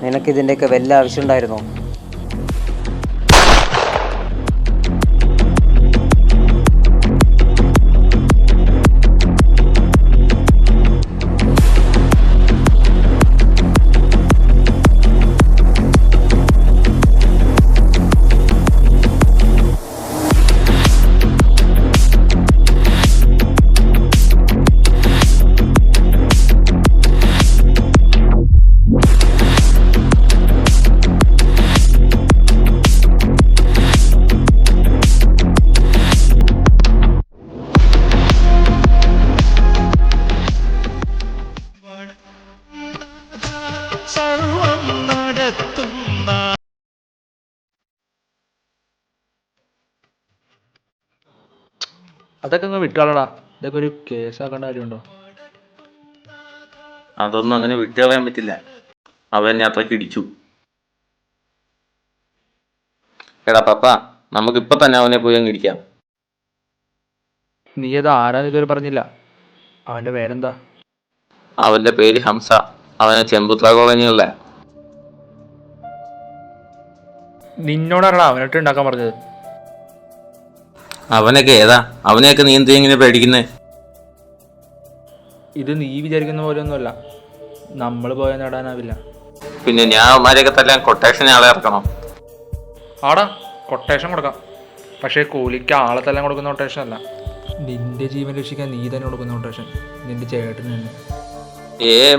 നിനക്കിതിൻ്റെയൊക്കെ വല്ല ആവശ്യം ഉണ്ടായിരുന്നോ? അതൊക്കെ അങ്ങ് വിട്ടുകളടാ. ഇതൊക്കെ ഒരു കേസാക്കേണ്ട കാര്യമുണ്ടോ? അതൊന്നും അങ്ങനെ വിട്ടുകളയാൻ പറ്റില്ല. അവൻ അത്രയ്ക്ക് ഇടിച്ചു. എടാ പപ്പ, നമുക്കിപ്പൊ തന്നെ അവനെ പോയി അങ്ങ് ഇടിക്കാം. നീ അത് ആരാന്ന് ഇതുവരെ പറഞ്ഞില്ല. അവന്റെ പേരെന്താ? അവന്റെ പേര് ഹംസ. അവനെ ചെമ്പുത്ര കോളനിയുള്ള. നിന്നോടാണ് അവനിട്ട് ഉണ്ടാക്കാൻ പറഞ്ഞത്. അവനൊക്കെ ഏതാ? അവനെയൊക്കെ നീ എന്തിനാ ഇങ്ങനെ പേടിക്കുന്നേ? ഇത് നീ വിചാരിക്കുന്ന പോലെയൊന്നുമല്ല. നമ്മൾ പോയ നേടാനാവില്ല. പിന്നെ ഞാൻ അവന്മാരെയൊക്കെ തല്ലാൻ കൊട്ടേഷൻ ആളെ ഇറക്കണം. ആടാ, കൊട്ടേഷൻ കൊടുക്കാം. പക്ഷേ കൂലിക്ക് ആളെ തല്ലാൻ കൊടുക്കുന്ന കൊട്ടേഷൻ അല്ല. നിന്റെ ജീവൻ രക്ഷിക്കാൻ നീ തന്നെ കൊടുക്കുന്ന കൊട്ടേഷൻ. നിന്റെ ചേട്ടന് തന്നെ.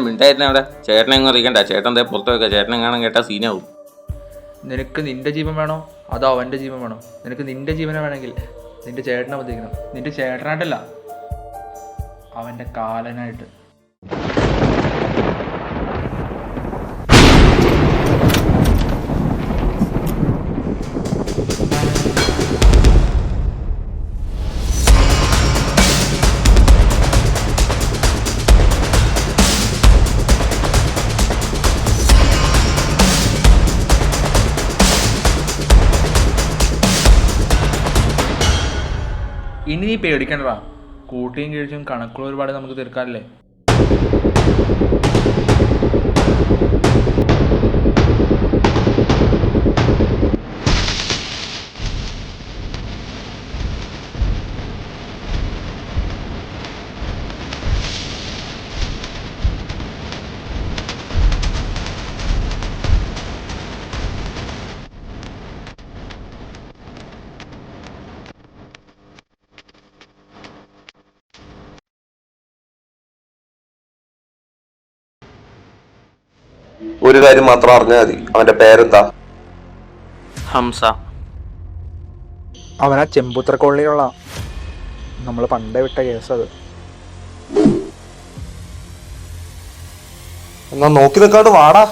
മിണ്ടായിരുന്നു അവിടെ. ചേട്ടനെങ്ങും അറിയിക്കണ്ട. ചേട്ടൻ എന്താ പുറത്ത് വെക്കുക. ചേട്ടനെങ്ങാനും കേട്ടാൽ സീനാവും. നിനക്ക് നിന്റെ ജീവൻ വേണോ അതോ അവൻ്റെ ജീവൻ വേണോ? നിനക്ക് നിന്റെ ജീവനെ വേണമെങ്കിൽ നിന്റെ ചേട്ടനെ വധിക്കണം. നിന്റെ ചേട്ടനായിട്ടല്ല, അവൻ്റെ കാലനായിട്ട്. ഇനി നീ പേടിക്കണ്ടടാ. കൂട്ടിയും കഴിച്ചും കണക്കുകൾ ഒരുപാട് നമുക്ക് തീർക്കാറില്ലേ. ഒരു കാര്യം മാത്രം അറിഞ്ഞാൽ മതി. അവന്റെ പേരെന്താ? ഹംസ. അവനാ ചെമ്പുത്ര കോളനിയിലുള്ള. നമ്മൾ പണ്ടേ വിട്ട കേസത്. എന്നാ നോക്കി നിൽക്കാണ്ട് വാടാ.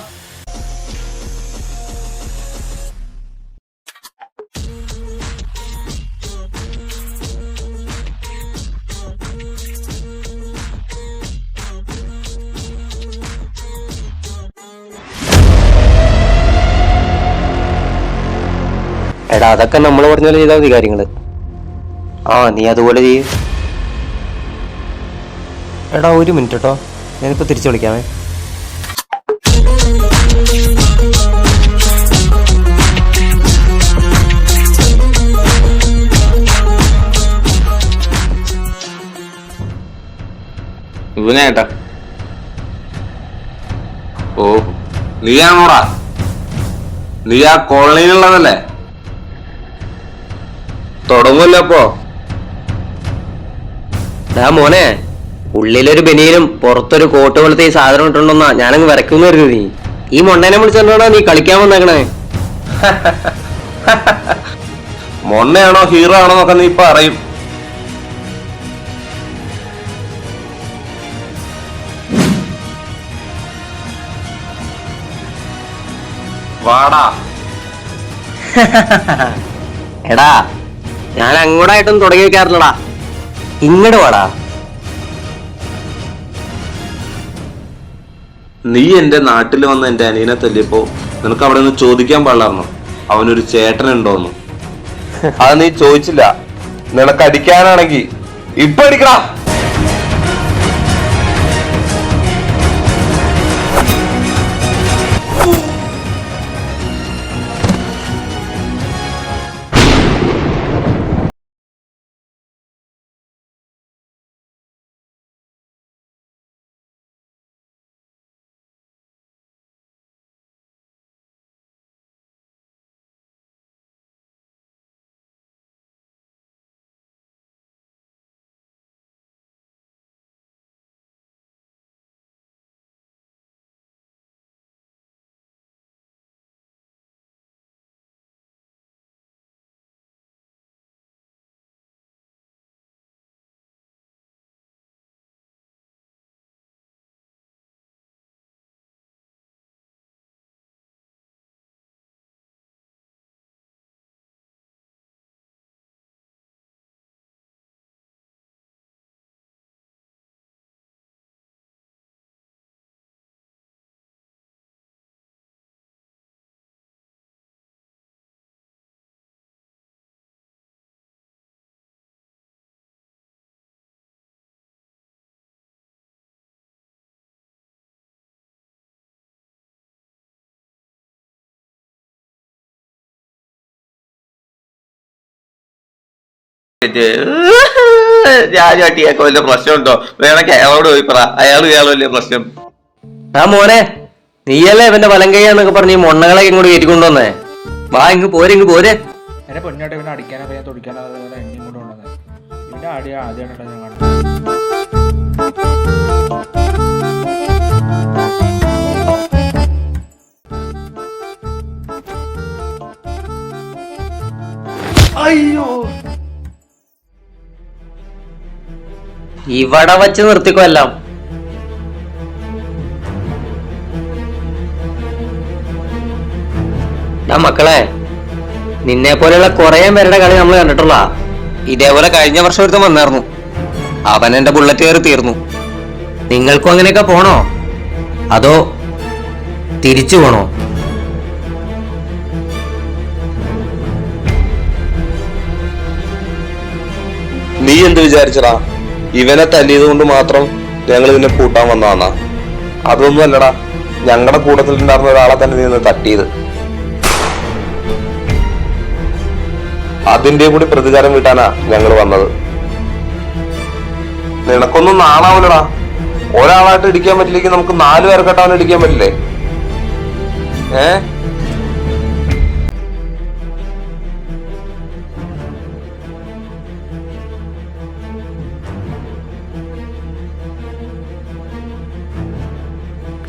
എടാ, അതൊക്കെ നമ്മൾ പറഞ്ഞ പോലെ ചെയ്താൽ മതി കാര്യങ്ങള്. നീ അതുപോലെ ചെയ്യ്. എടാ, ഒരു മിനിറ്റ് കേട്ടോ, ഞാനിപ്പോൾ തിരിച്ചു വിളിക്കാമേ. ഇവനേട്ടാ. ഓ, നീയാണോടാ? നീ ആ കോളനിയിലുള്ളതല്ലേ? തുടങ്ങൂല്ലോ അപ്പോ. മോനെ, ഉള്ളിലൊരു ബനിയനും പുറത്തൊരു കോട്ട് പോലത്തെ ഈ സാധനം ഇട്ടുണ്ടെന്നാ ഞാനങ്ങ് വരയ്ക്കുന്നു കരുതി. നീ ഈ മൊണ്ണേനെ വിളിച്ചോണ്ടാ നീ കളിക്കാൻ വന്നേക്കണേ? മൊണ്ണയാണോ ഹീറോ ആണോ എന്നൊക്കെ നീ ഇപ്പൊ അറിയും. വാടാ. എടാ, ഞാൻ അങ്ങോട്ടായിട്ടൊന്നും തുടങ്ങി വെക്കാറില്ലടാ. ഇങ്ങോട്ട് വാടാ. നീ എന്റെ നാട്ടിൽ വന്ന് എന്റെ അനിയനെ തല്ലിയപ്പോ നിനക്ക് അവിടെ നിന്ന് ചോദിക്കാൻ പാടില്ലായിരുന്നോ അവനൊരു ചേട്ടനുണ്ടോന്ന്? അത് നീ ചോദിച്ചില്ല. നിനക്ക് അടിക്കാനാണെങ്കി ഇപ്പൊ അടിക്കടാ. ഞാൻ ചട്ടിയൊക്കെ വലിയ പ്രശ്നമുണ്ടോ? വേണമെങ്കിൽ അയാളോട് പോയി പറ, അയാൾ വലിയ പ്രശ്നം. ആ മോനെ, നീയല്ലേ ഇവന്റെ വലം കൈയാന്നൊക്കെ പറഞ്ഞ് ഈ മൊണ്ണകളെ ഇങ്ങോട്ട് കയറ്റിക്കൊണ്ടുവന്നേ. വാ ഇങ്ങ് പോരെ, ഇങ്ങ് പോരെ. എന്നെ പൊന്നായിട്ട് ഇവനെ അടിക്കാനറിയാൻ തൊടിക്കാനറിയാൻ എന്നെയും കൊണ്ട് കൊണ്ടുവന്നത്. ഇവന്റെ അടി ആദ്യമായിട്ടാണ് ഞാൻ കാണുന്നത്. അയ്യോ, ഇവിടെ വച്ച് നിർത്തിക്കോ എല്ലാം. മക്കളെ, നിന്നെ പോലെയുള്ള കുറെ പേരുടെ കളി നമ്മൾ കണ്ടിട്ടുള്ള. ഇതേപോലെ കഴിഞ്ഞ വർഷം ഒരുത്തം വന്നായിരുന്നു. അവൻ എന്റെ ബുള്ളറ്റ് കയറി തീർന്നു. നിങ്ങൾക്കും അങ്ങനെയൊക്കെ പോണോ, അതോ തിരിച്ചു പോണോ? നീ എന്ത് വിചാരിച്ചടാ? ഇവനെ തല്ലിയത് കൊണ്ട് മാത്രം ഞങ്ങൾ ഇതിനെ കൂട്ടാൻ വന്നതാന്നാ? അതൊന്നും അല്ലടാ, ഞങ്ങളുടെ കൂട്ടത്തിൽ ഉണ്ടായിരുന്ന ഒരാളെ തന്നെ നീ നിന്ന് തട്ടിയത്. അതിന്റെ കൂടി പ്രതികാരം വീട്ടാനാ ഞങ്ങൾ വന്നത്. നിനക്കൊന്നും നാണാവില്ലടാ. ഒരാളായിട്ട് ഇടിക്കാൻ പറ്റില്ലെങ്കിൽ നമുക്ക് 4 പേർക്കായിട്ട് അവനെ ഇടിക്കാൻ പറ്റില്ലേ?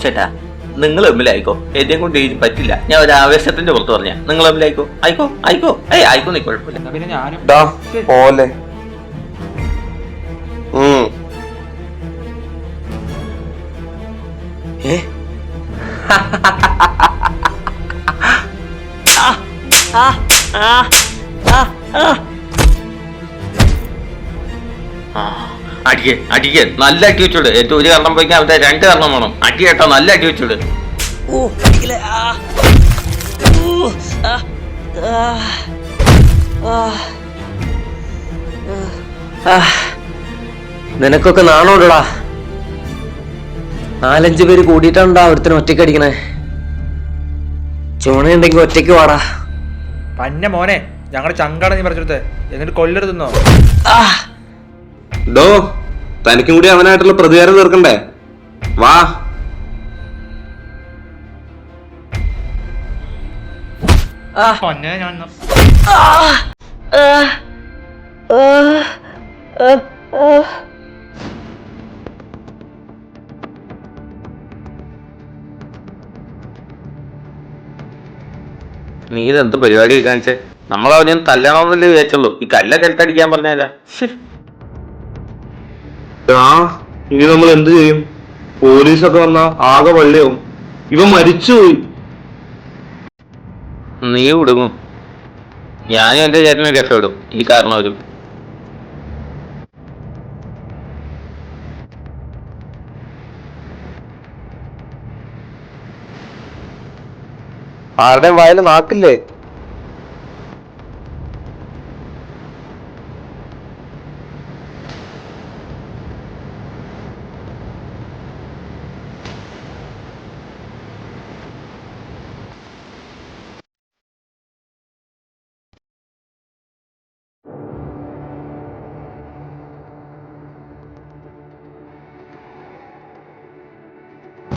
ചേട്ടാ, നിങ്ങൾ തമ്മിലായിക്കോ, എന്നെ കൊണ്ട് ഇത് പറ്റില്ല. ഞാൻ ഒരു ആവേശത്തിന്റെ പുറത്ത് പറഞ്ഞ നിങ്ങൾ തമ്മിലായിക്കോ. ആയിക്കോ ആയിക്കോ, ആയിക്കോ, നീ കുഴപ്പമില്ല. എന്നാ പിന്നെ ഞാനും പോലെ അടിക്കേ അടിക്കേ, നല്ല അടി വെച്ചോട്. ഏറ്റവും ഒരു കാരണം പോയിക്കാൻ അവരുടെ 2 കാരണം വേണം. അടി കേട്ടോ, നല്ല അടി വെച്ചോട്. നിനക്കൊക്കെ നാണോടാ. 4-5 പേര് കൂടിയിട്ടാണ്ടാ ഒരുത്തന് ഒറ്റയ്ക്ക് അടിക്കണേ. ചുണയുണ്ടെങ്കിൽ ഒറ്റയ്ക്ക് വാടാ. പന്ന മോനെ, ഞങ്ങളുടെ ചങ്കാണ് നീ പറഞ്ഞെടുത്ത്. എന്നിട്ട് കൊല്ലരുതെന്നോ? ഡോ, തനിക്കും കൂടി അവനായിട്ടുള്ള പ്രതികാരം തീർക്കണ്ടേ? വാ. പൊന്നെ ഞാൻ നീ ഇതെന്ത് പരിപാടി കാണിച്ചേ? നമ്മളവനെ തല്ലണമെന്നല്ലേ വിചാരിച്ചുള്ളൂ. ഈ കല്ലൊക്കെ എടുത്തടിക്കാൻ പറഞ്ഞാലാ. ഇനി നമ്മൾ എന്ത് ചെയ്യും? പോലീസൊക്കെ വന്നാ ആകെ വള്ളിയാവും. ഇവ മരിച്ചുപോയി. നീ വിടുങ്ങും. ഞാനും എന്റെ ചേട്ടനെ രക്ഷപ്പെടും ഈ കാരണം ഒരു. ആരുടെയും വായിൽ നാക്കില്ലേ?